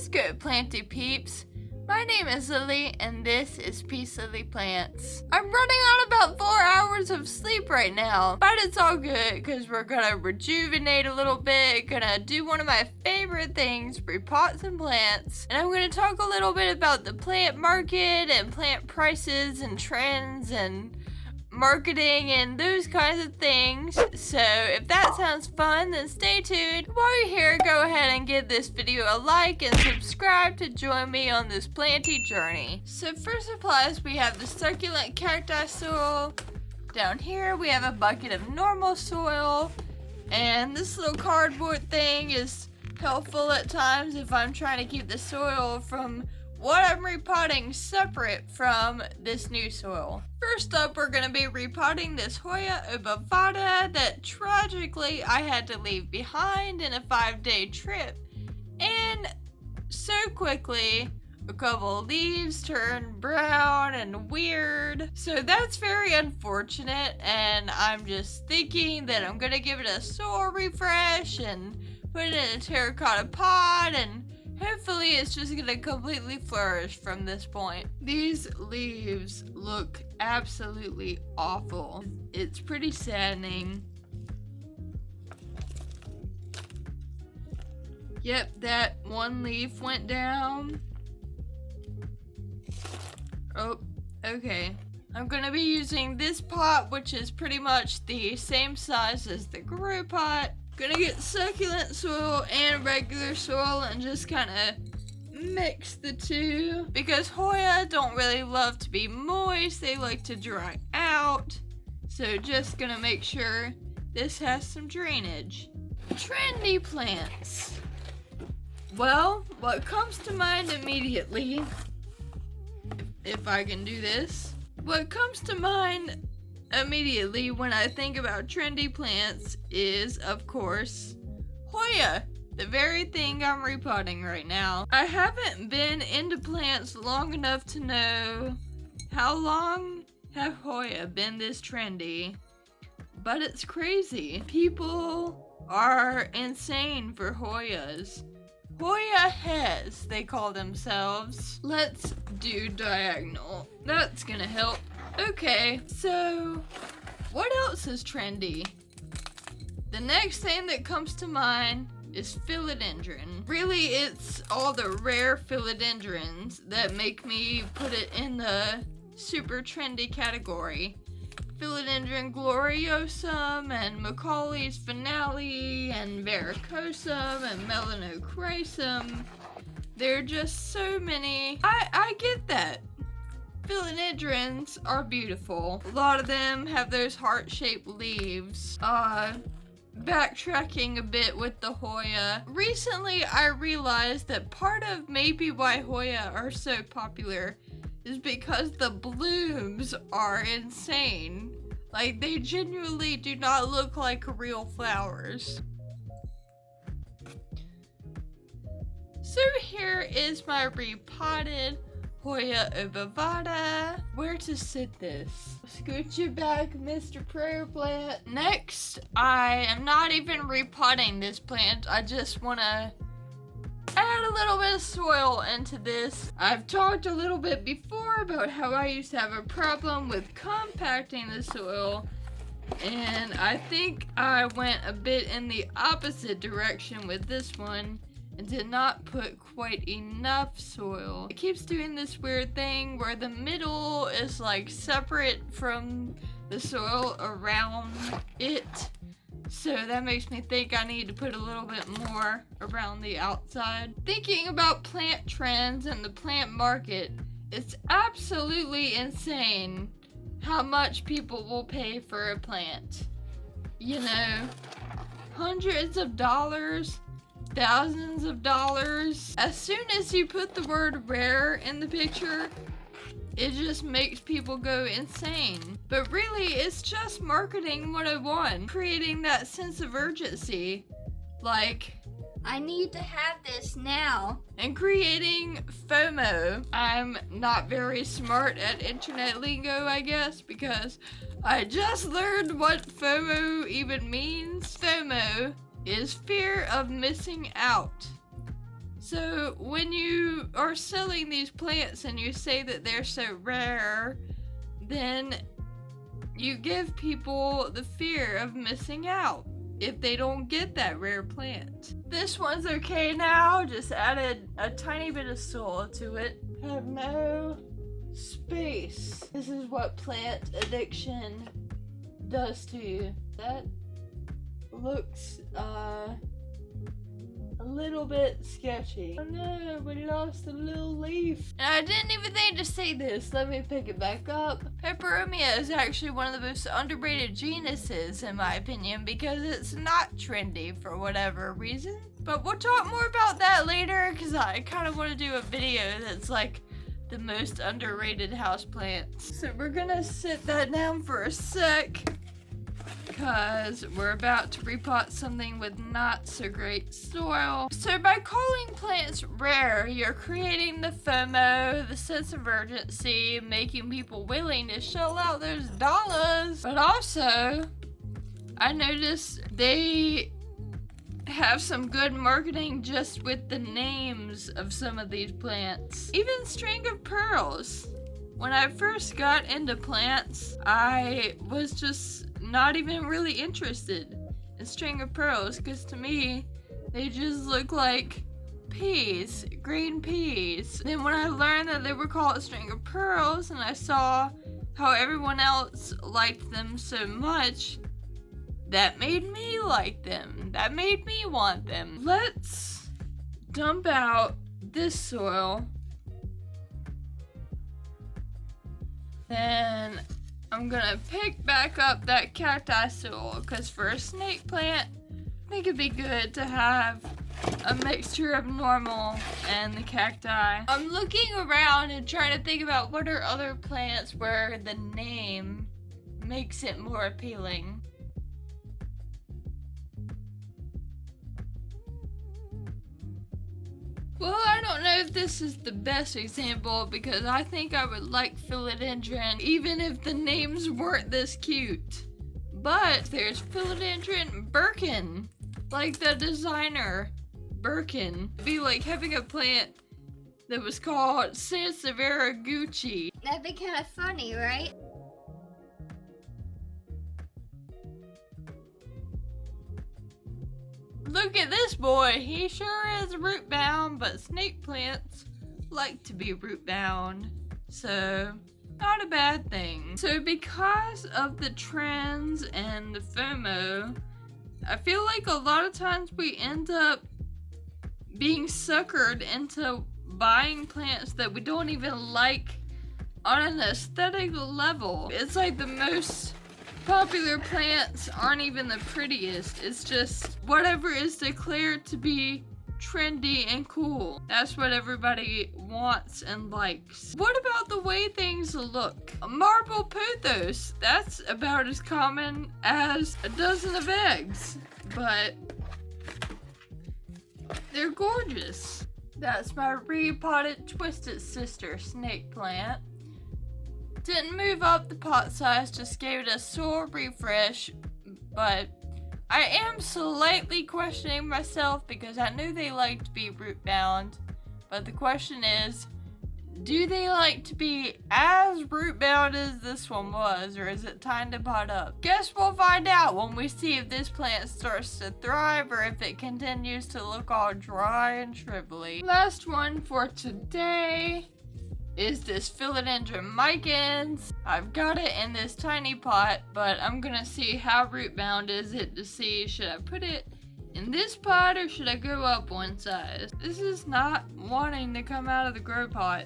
What's good, planty peeps? My name is Lily, and this is Peace Lily Plants. I'm running on about 4 hours of sleep right now, but it's all good because we're gonna rejuvenate a little bit, gonna do one of my favorite things, repot some plants, and I'm gonna talk a little bit about the plant market and plant prices and trends and marketing and those kinds of things. So if that sounds fun, then stay tuned. While you're here, go ahead and give this video a like and subscribe to join me on this planty journey. So for supplies, we have the succulent cacti soil. Down here we have a bucket of normal soil, and this little cardboard thing is helpful at times if I'm trying to keep the soil from what I'm repotting separate from this new soil. First up, we're going to be repotting this Hoya obovata that tragically I had to leave behind in a 5-day trip. And so quickly, a couple of leaves turned brown and weird. So that's very unfortunate, and I'm just thinking that I'm going to give it a soil refresh and put it in a terracotta pot, and hopefully it's just gonna completely flourish from this point. These leaves look absolutely awful. It's pretty saddening. Yep, that one leaf went down. Oh, okay. I'm gonna be using this pot, which is pretty much the same size as the grow pot. Gonna get succulent soil and regular soil and just kind of mix the two, because Hoya don't really love to be moist, they like to dry out. So just gonna make sure this has some drainage. Trendy plants. Well, what comes to mind immediately, if I can do this, what comes to mind immediately when I think about trendy plants is, of course, Hoya, the very thing I'm repotting right now. I haven't been into plants long enough to know how long have Hoya been this trendy, but it's crazy. People are insane for Hoyas. Hoya heads, they call themselves. Let's do diagonal. That's gonna help. Okay, so what else is trendy? The next thing that comes to mind is philodendron. Really, it's all the rare philodendrons that make me put it in the super trendy category. Philodendron gloriosum and Macaulay's finale and varicosum and melanocrasum. There are just so many. I get that. Philodendrons are beautiful. A lot of them have those heart-shaped leaves. Backtracking a bit with the Hoya. Recently, I realized that part of maybe why Hoya are so popular is because the blooms are insane. Like, they genuinely do not look like real flowers. So here is my repotted Hoya obovata. Where to sit this? Scoot you back, Mr. Prayer Plant. Next, I am not even repotting this plant. I just want to add a little bit of soil into this. I've talked a little bit before about how I used to have a problem with compacting the soil, and I think I went a bit in the opposite direction with this one and did not put quite enough soil. It keeps doing this weird thing where the middle is like separate from the soil around it. So that makes me think I need to put a little bit more around the outside. Thinking about plant trends and the plant market, it's absolutely insane how much people will pay for a plant. You know, hundreds of dollars, thousands of dollars. As soon as you put the word rare in the picture, it just makes people go insane. But really, it's just marketing 101. Creating that sense of urgency. Like, I need to have this now. And creating FOMO. I'm not very smart at internet lingo, I guess, because I just learned what FOMO even means. FOMO is fear of missing out. So when you are selling these plants and you say that they're so rare, then you give people the fear of missing out if they don't get that rare plant. This one's okay now, just added a tiny bit of soil to it. Have no space. This is what plant addiction does to you. That looks a little bit sketchy. Oh no, we lost a little leaf. And I didn't even think to say this. Let me pick it back up. Peperomia is actually one of the most underrated genuses in my opinion because it's not trendy for whatever reason. But we'll talk more about that later because I kind of want to do a video that's like the most underrated houseplants. So we're gonna sit that down for a sec because we're about to repot something with not so great soil. So by calling plants rare, you're creating the FOMO, the sense of urgency, making people willing to shell out those dollars. But also, I noticed they have some good marketing just with the names of some of these plants. Even string of pearls. When I first got into plants, I was just not even really interested in string of pearls because to me, they just look like peas, green peas. Then when I learned that they were called string of pearls and I saw how everyone else liked them so much, that made me like them. That made me want them. Let's dump out this soil. Then I'm gonna pick back up that cacti soil because for a snake plant, I think it'd be good to have a mixture of normal and the cacti. I'm looking around and trying to think about what are other plants where the name makes it more appealing. Well, I don't know if this is the best example because I think I would like philodendron even if the names weren't this cute. But there's philodendron Birkin, like the designer Birkin. It'd be like having a plant that was called Sansevieria Gucci. That'd be kind of funny, right? Look at this boy, he sure is root bound, but snake plants like to be root bound, so not a bad thing. So because of the trends and the FOMO, I feel like a lot of times we end up being suckered into buying plants that we don't even like on an aesthetic level. It's like the most popular plants aren't even the prettiest. It's just whatever is declared to be trendy and cool. That's what everybody wants and likes. What about the way things look? Marble pothos. That's about as common as a dozen of eggs, but they're gorgeous. That's my repotted twisted sister snake plant. Didn't move up the pot size, just gave it a soil refresh, but I am slightly questioning myself because I knew they like to be root bound, but the question is, do they like to be as root bound as this one was, or is it time to pot up? Guess we'll find out when we see if this plant starts to thrive or if it continues to look all dry and shrivelly. Last one for today is this philodendron micans. I've got it in this tiny pot, but I'm gonna see how root bound is it to see should I put it in this pot or should I go up one size. This is not wanting to come out of the grow pot.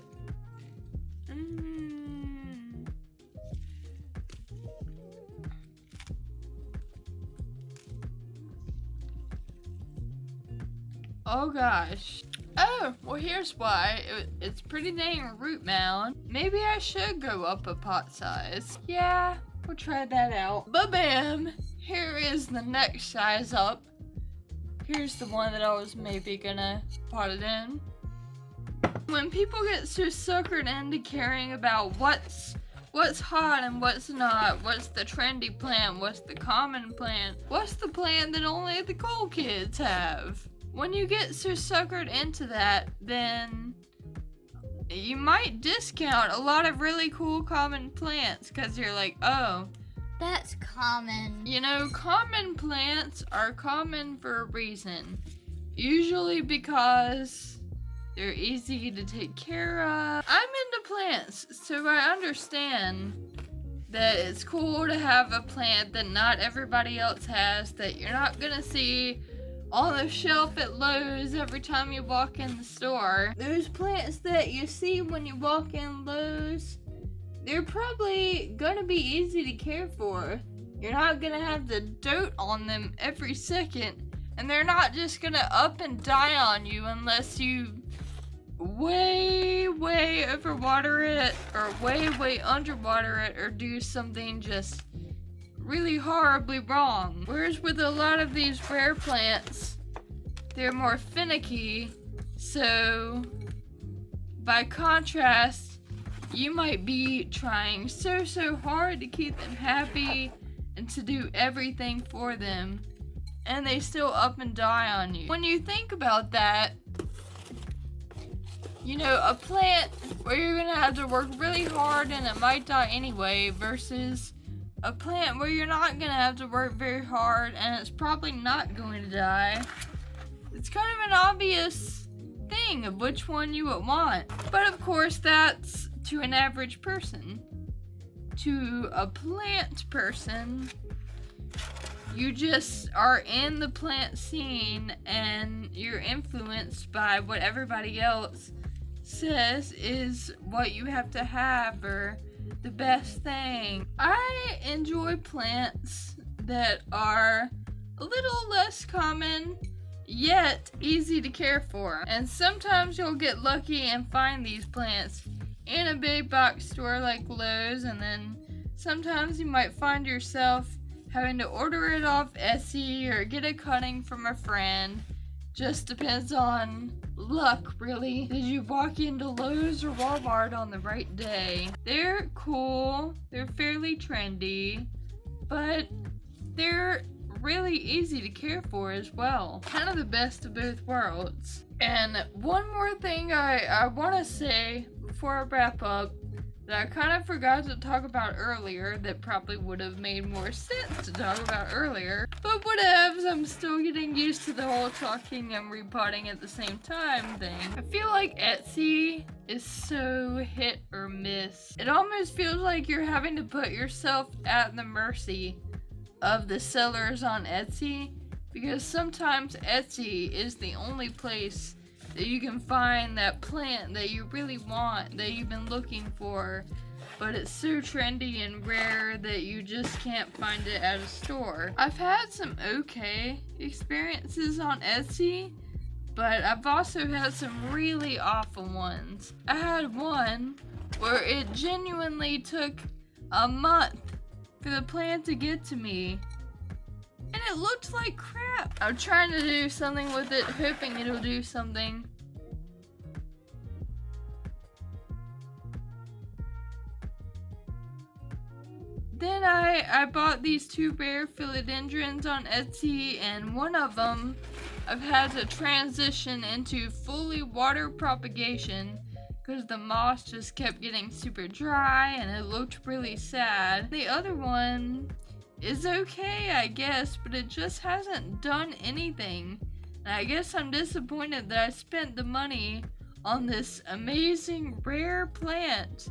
Oh gosh. Oh, well here's why. It's pretty dang root bound. Maybe I should go up a pot size. Yeah, we'll try that out. Ba-bam! Here is the next size up. Here's the one that I was maybe gonna pot it in. When people get so suckered into caring about what's hot and what's not, what's the trendy plant, what's the common plant, what's the plant that only the cool kids have, when you get so suckered into that, then you might discount a lot of really cool common plants because you're like, oh, That's common. you know, common plants are common for a reason. Usually because they're easy to take care of. I'm into plants, so I understand that it's cool to have a plant that not everybody else has, that you're not gonna see on the shelf at Lowe's every time you walk in the store. Those plants that you see when you walk in Lowe's, they're probably gonna be easy to care for. You're not gonna have to dote on them every second, and they're not just gonna up and die on you unless you way overwater it or way underwater it or do something just really horribly wrong. Whereas with a lot of these rare plants, they're more finicky, so by contrast, you might be trying so hard to keep them happy and to do everything for them, and they still up and die on you. When you think about that, you know, a plant where you're gonna have to work really hard and it might die anyway versus a plant where you're not gonna have to work very hard and it's probably not going to die. It's kind of an obvious thing of which one you would want. But of course, that's to an average person. To a plant person, you just are in the plant scene and you're influenced by what everybody else says is what you have to have or the best thing. I enjoy plants that are a little less common yet easy to care for. And sometimes you'll get lucky and find these plants in a big box store like Lowe's, and then sometimes you might find yourself having to order it off Etsy or get a cutting from a friend. Just depends on luck, really. Did you walk into Lowe's or Walmart on the right day? They're cool, they're fairly trendy, but they're really easy to care for as well. Kind of the best of both worlds. And one more thing I want to say before I wrap up that I kind of forgot to talk about earlier that probably would have made more sense to talk about earlier. But whatevs, I'm still getting used to the whole talking and repotting at the same time thing. I feel like Etsy is so hit or miss. It almost feels like you're having to put yourself at the mercy of the sellers on Etsy, because sometimes Etsy is the only place that you can find that plant that you really want, that you've been looking for, but it's so trendy and rare that you just can't find it at a store. I've had some okay experiences on Etsy, but I've also had some really awful ones. I had one where it genuinely took a month for the plant to get to me, and it looked like crap. I'm trying to do something with it, hoping it'll do something. Then I bought these 2 rare philodendrons on Etsy, and one of them I've had to transition into fully water propagation because the moss just kept getting super dry and it looked really sad. The other one is okay, I guess, but it just hasn't done anything. And I guess I'm disappointed that I spent the money on this amazing rare plant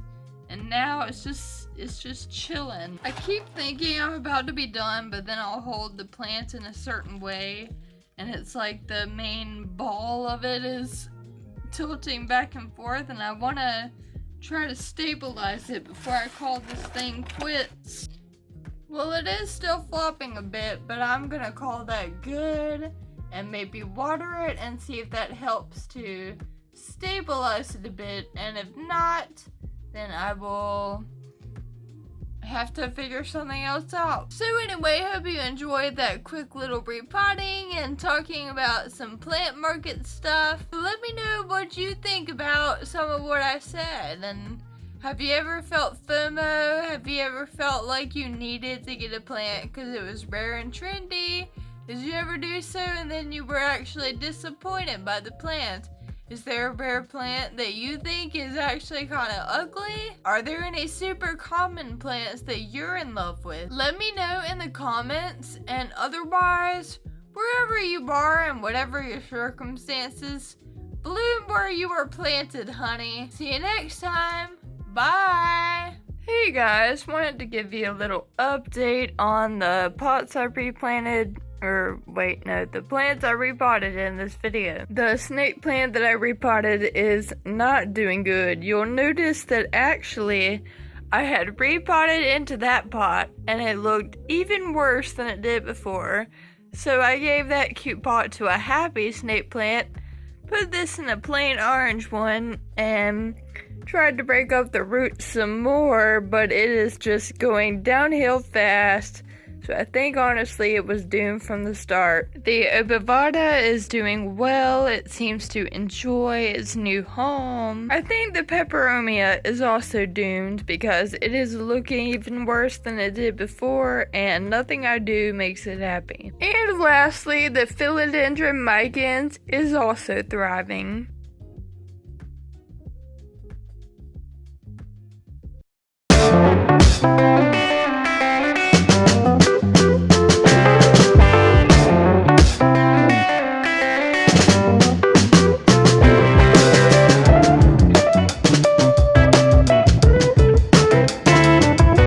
and now it's just chilling. I keep thinking I'm about to be done, but then I'll hold the plant in a certain way and it's like the main ball of it is tilting back and forth, and I want to try to stabilize it before I call this thing quits. Well, it is still flopping a bit, but I'm gonna call that good and maybe water it and see if that helps to stabilize it a bit, and if not, then I will have to figure something else out. So anyway, hope you enjoyed that quick little repotting and talking about some plant market stuff. Let me know what you think about some of what I said, and have you ever felt FOMO? Have you ever felt like you needed to get a plant because it was rare and trendy? Did you ever do so and then you were actually disappointed by the plant? Is there a rare plant that you think is actually kind of ugly? Are there any super common plants that you're in love with? Let me know in the comments, and otherwise, wherever you are and whatever your circumstances, bloom where you were planted, honey. See you next time. Bye. Hey guys, wanted to give you a little update on the pots I replanted. The plants I repotted in this video. The snake plant that I repotted is not doing good. You'll notice that actually I had repotted into that pot and it looked even worse than it did before. So I gave that cute pot to a happy snake plant, put this in a plain orange one, and tried to break up the roots some more, but it is just going downhill fast. So I think honestly it was doomed from the start. The Obivata is doing well. It seems to enjoy its new home. I think the Peperomia is also doomed because it is looking even worse than it did before, and nothing I do makes it happy. And lastly, the Philodendron micans is also thriving.